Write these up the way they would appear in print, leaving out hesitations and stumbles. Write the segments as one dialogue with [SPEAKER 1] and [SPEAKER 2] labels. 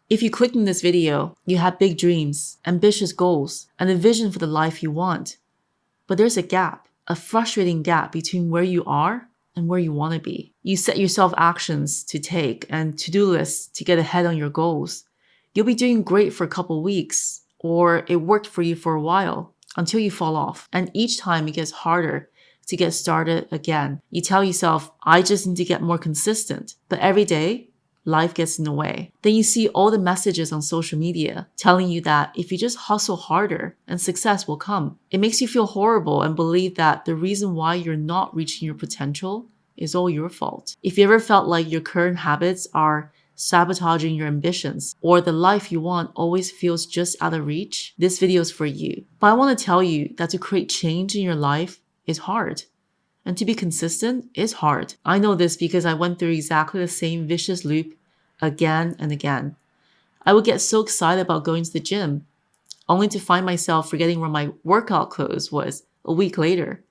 [SPEAKER 1] If you clicked in this video, you have big dreams, ambitious goals, and a vision for the life you want. But there's a gap, a frustrating gap between where you are and where you want to be. You set yourself actions to take and to-do lists to get ahead on your goals. You'll be doing great for a couple weeks, or it worked for you for a while until you fall off. And each time it gets harder to get started again. You tell yourself, I just need to get more consistent. But every day, life gets in the way. Then you see all the messages on social media telling you that if you just hustle harder and success will come. It makes you feel horrible and believe that the reason why you're not reaching your potential is all your fault. If you ever felt like your current habits are sabotaging your ambitions, or the life you want always feels just out of reach, this video is for you. But I want to tell you that to create change in your life is hard. And to be consistent is hard. I know this because I went through exactly the same vicious loop again and again. I would get so excited about going to the gym, only to find myself forgetting where my workout clothes was a week later.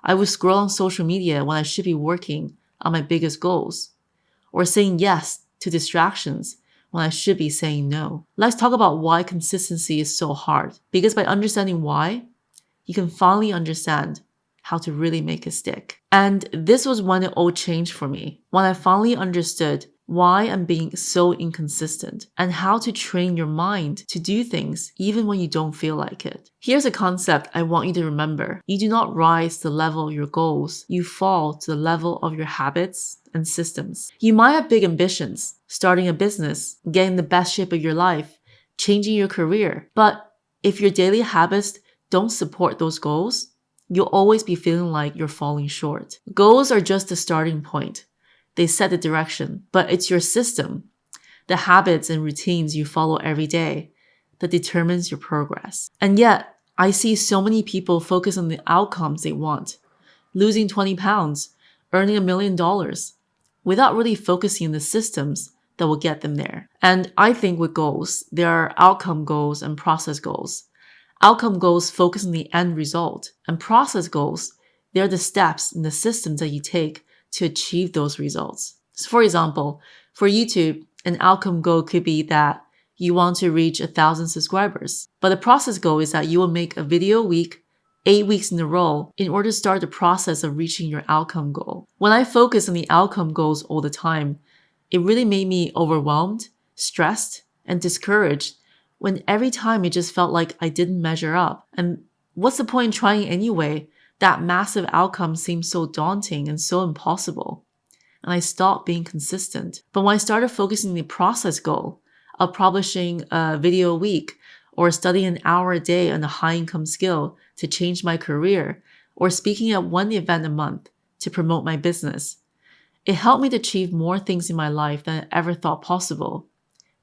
[SPEAKER 1] I would scroll on social media when I should be working on my biggest goals, or saying yes to distractions when I should be saying no. Let's talk about why consistency is so hard. Because by understanding why, you can finally understand how to really make it stick. And this was when it all changed for me, when I finally understood why I'm being so inconsistent and how to train your mind to do things even when you don't feel like it. Here's a concept I want you to remember. You do not rise to the level of your goals. You fall to the level of your habits and systems. You might have big ambitions, starting a business, getting the best shape of your life, changing your career. But if your daily habits don't support those goals, you'll always be feeling like you're falling short. Goals are just the starting point. They set the direction, but it's your system, the habits and routines you follow every day, that determines your progress. And yet, I see so many people focus on the outcomes they want, losing 20 pounds, earning $1 million, without really focusing on the systems that will get them there. And I think with goals, there are outcome goals and process goals. Outcome goals focus on the end result, and process goals, they're the steps and the systems that you take to achieve those results. So for example, for YouTube, an outcome goal could be that you want to reach 1,000 subscribers. But the process goal is that you will make a video a week, 8 weeks in a row, in order to start the process of reaching your outcome goal. When I focus on the outcome goals all the time, it really made me overwhelmed, stressed, and discouraged when every time it just felt like I didn't measure up. And what's the point in trying anyway? That massive outcome seemed so daunting and so impossible. And I stopped being consistent. But when I started focusing on the process goal of publishing a video a week, or studying an hour a day on a high-income skill to change my career, or speaking at one event a month to promote my business, it helped me to achieve more things in my life than I ever thought possible,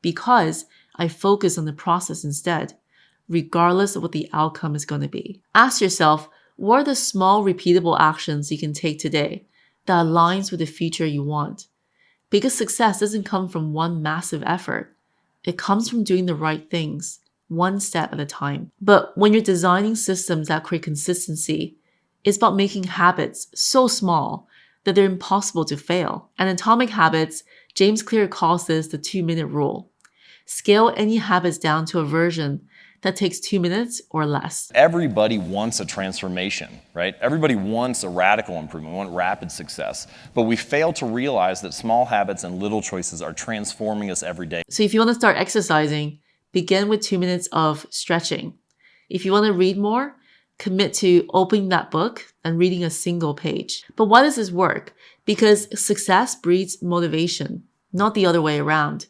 [SPEAKER 1] because I focus on the process instead, regardless of what the outcome is going to be. Ask yourself, what are the small repeatable actions you can take today that aligns with the future you want? Because success doesn't come from one massive effort. It comes from doing the right things, one step at a time. But when you're designing systems that create consistency, it's about making habits so small that they're impossible to fail. And in Atomic Habits, James Clear calls this the 2-minute rule. Scale any habits down to a version that takes 2 minutes or less.
[SPEAKER 2] Everybody wants a transformation, right? Everybody wants a radical improvement, we want rapid success. But we fail to realize that small habits and little choices are transforming us every day.
[SPEAKER 1] So if you want to start exercising, begin with 2 minutes of stretching. If you want to read more, commit to opening that book and reading a single page. But why does this work? Because success breeds motivation, not the other way around.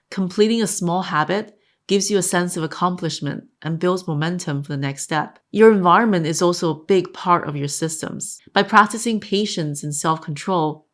[SPEAKER 1] Completing a small habit gives you a sense of accomplishment and builds momentum for the next step. Your environment is also a big part of your systems. By practicing patience and self-control,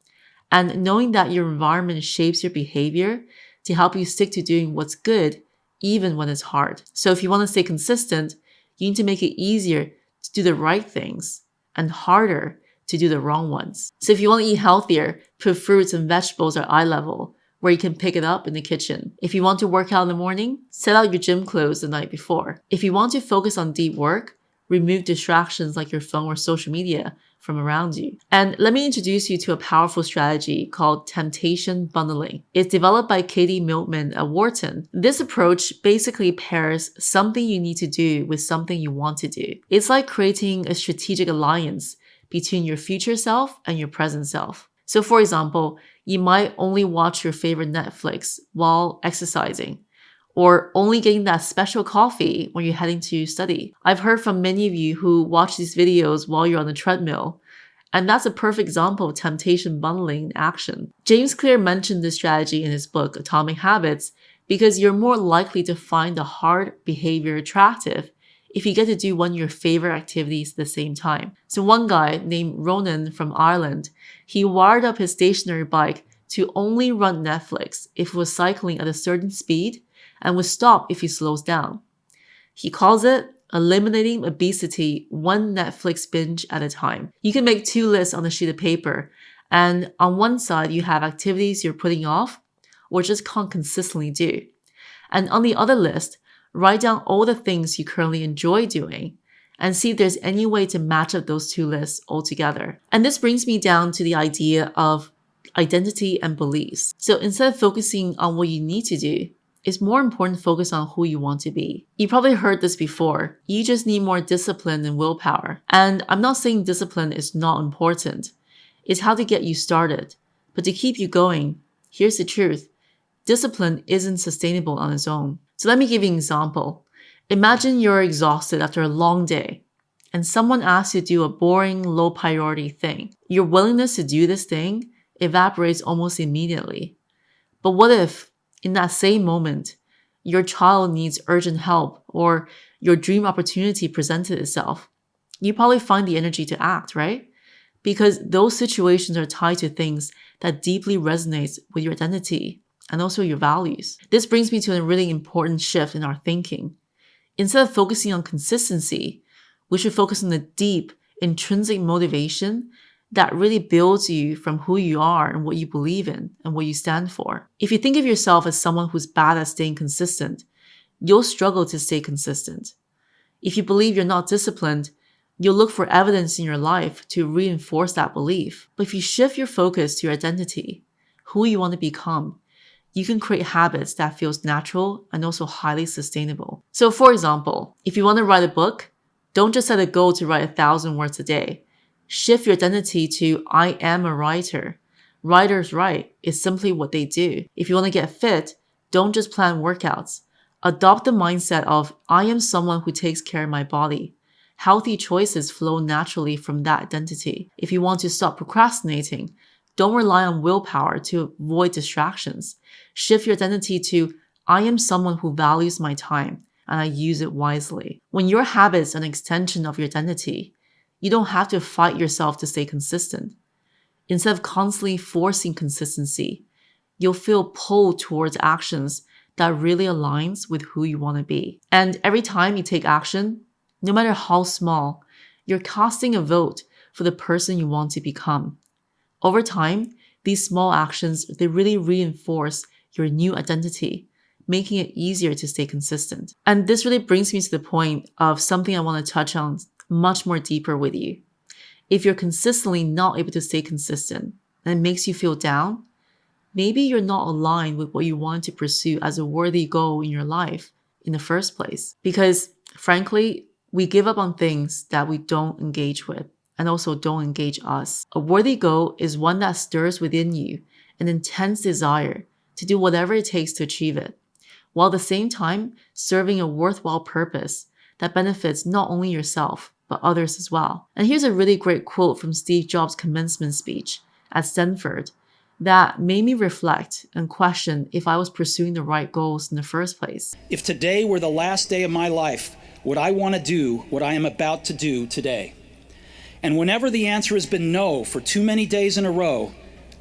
[SPEAKER 1] and knowing that your environment shapes your behavior to help you stick to doing what's good, even when it's hard. So if you want to stay consistent, you need to make it easier to do the right things and harder to do the wrong ones. So if you want to eat healthier, put fruits and vegetables at eye level, where you can pick it up in the kitchen. If you want to work out in the morning, set out your gym clothes the night before. If you want to focus on deep work, remove distractions like your phone or social media from around you. And let me introduce you to a powerful strategy called temptation bundling. It's developed by Katie Miltman at Wharton. This approach basically pairs something you need to do with something you want to do. It's like creating a strategic alliance between your future self and your present self. So for example, you might only watch your favorite Netflix while exercising, or only getting that special coffee when you're heading to study. I've heard from many of you who watch these videos while you're on the treadmill, and that's a perfect example of temptation bundling in action. James Clear mentioned this strategy in his book, Atomic Habits, because you're more likely to find the hard behavior attractive if you get to do one of your favorite activities at the same time. So one guy named Ronan from Ireland, he wired up his stationary bike to only run Netflix if it was cycling at a certain speed and would stop if he slows down. He calls it eliminating obesity one Netflix binge at a time. You can make 2 lists on a sheet of paper, and on one side you have activities you're putting off or just can't consistently do. And on the other list, write down all the things you currently enjoy doing and see if there's any way to match up those 2 lists all together. And this brings me down to the idea of identity and beliefs. So instead of focusing on what you need to do, it's more important to focus on who you want to be. You probably heard this before. You just need more discipline and willpower. And I'm not saying discipline is not important. It's how to get you started. But to keep you going, here's the truth. Discipline isn't sustainable on its own. So let me give you an example. Imagine you're exhausted after a long day, and someone asks you to do a boring, low priority thing. Your willingness to do this thing evaporates almost immediately. But what if, in that same moment, your child needs urgent help or your dream opportunity presented itself? You probably find the energy to act, right? Because those situations are tied to things that deeply resonate with your identity and also your values. This brings me to a really important shift in our thinking. Instead of focusing on consistency, we should focus on the deep, intrinsic motivation that really builds you from who you are and what you believe in and what you stand for. If you think of yourself as someone who's bad at staying consistent, you'll struggle to stay consistent. If you believe you're not disciplined, you'll look for evidence in your life to reinforce that belief. But if you shift your focus to your identity, who you want to become, you can create habits that feels natural and also highly sustainable. So for example, if you want to write a book, don't just set a goal to write 1,000 words a day. Shift your identity to I am a writer. Writers write is simply what they do. If you want to get fit, don't just plan workouts. Adopt the mindset of I am someone who takes care of my body. Healthy choices flow naturally from that identity. If you want to stop procrastinating, don't rely on willpower to avoid distractions. Shift your identity to I am someone who values my time and I use it wisely. When your habits are an extension of your identity, you don't have to fight yourself to stay consistent. Instead of constantly forcing consistency, you'll feel pulled towards actions that really aligns with who you want to be. And every time you take action, no matter how small, you're casting a vote for the person you want to become. Over time, these small actions, they really reinforce your new identity, making it easier to stay consistent. And this really brings me to the point of something I want to touch on much more deeper with you. If you're consistently not able to stay consistent and it makes you feel down, maybe you're not aligned with what you want to pursue as a worthy goal in your life in the first place. Because frankly, we give up on things that we don't engage with and also don't engage us. A worthy goal is one that stirs within you an intense desire to do whatever it takes to achieve it, while at the same time serving a worthwhile purpose that benefits not only yourself, but others as well. And here's a really great quote from Steve Jobs' commencement speech at Stanford that made me reflect and question if I was pursuing the right goals in the first place.
[SPEAKER 3] If today were the last day of my life, would I want to do what I am about to do today? And whenever the answer has been no for too many days in a row,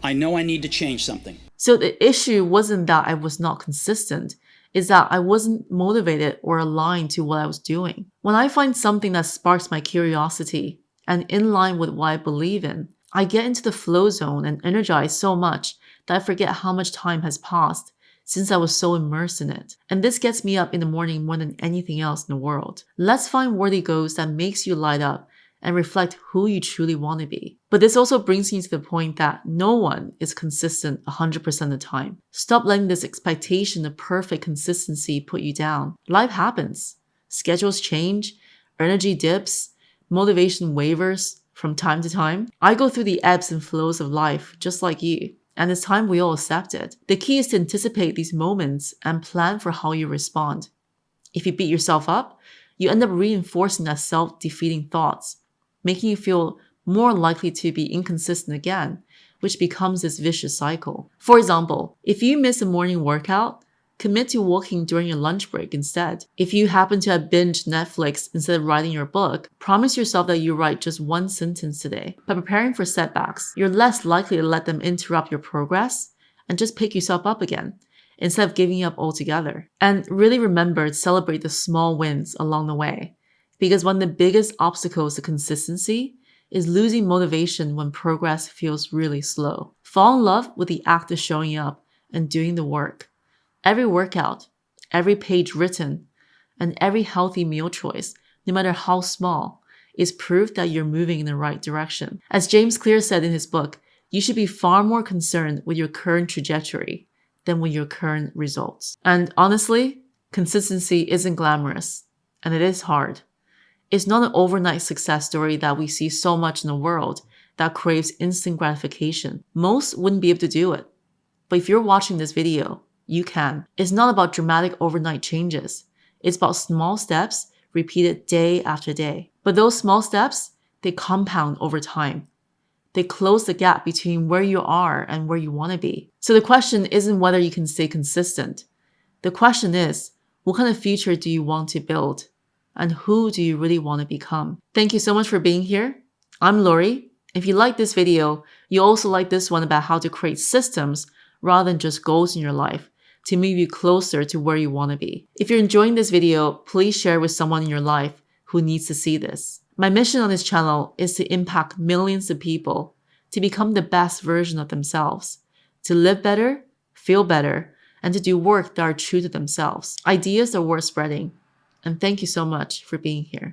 [SPEAKER 3] I know I need to change something.
[SPEAKER 1] So the issue wasn't that I was not consistent, is that I wasn't motivated or aligned to what I was doing. When I find something that sparks my curiosity and in line with what I believe in, I get into the flow zone and energize so much that I forget how much time has passed since I was so immersed in it. And this gets me up in the morning more than anything else in the world. Let's find worthy goals that makes you light up and reflect who you truly want to be. But this also brings me to the point that no one is consistent 100% of the time. Stop letting this expectation of perfect consistency put you down. Life happens. Schedules change, energy dips, motivation wavers from time to time. I go through the ebbs and flows of life just like you. And it's time we all accept it. The key is to anticipate these moments and plan for how you respond. If you beat yourself up, you end up reinforcing that self-defeating thoughts, making you feel more likely to be inconsistent again, which becomes this vicious cycle. For example, if you miss a morning workout, commit to walking during your lunch break instead. If you happen to have binged Netflix instead of writing your book, promise yourself that you write just one sentence today. By preparing for setbacks, you're less likely to let them interrupt your progress and just pick yourself up again, instead of giving up altogether. And really remember to celebrate the small wins along the way, because one of the biggest obstacles to consistency is losing motivation when progress feels really slow. Fall in love with the act of showing up and doing the work. Every workout, every page written, and every healthy meal choice, no matter how small, is proof that you're moving in the right direction. As James Clear said in his book, you should be far more concerned with your current trajectory than with your current results. And honestly, consistency isn't glamorous, and it is hard. It's not an overnight success story that we see so much in the world that craves instant gratification. Most wouldn't be able to do it. But if you're watching this video, you can. It's not about dramatic overnight changes. It's about small steps repeated day after day. But those small steps, they compound over time. They close the gap between where you are and where you want to be. So the question isn't whether you can stay consistent. The question is, what kind of future do you want to build? And who do you really want to become? Thank you so much for being here. I'm Laurie. If you like this video, you also like this one about how to create systems rather than just goals in your life to move you closer to where you want to be. If you're enjoying this video, please share with someone in your life who needs to see this. My mission on this channel is to impact millions of people to become the best version of themselves, to live better, feel better, and to do work that are true to themselves. Ideas are worth spreading. And thank you so much for being here.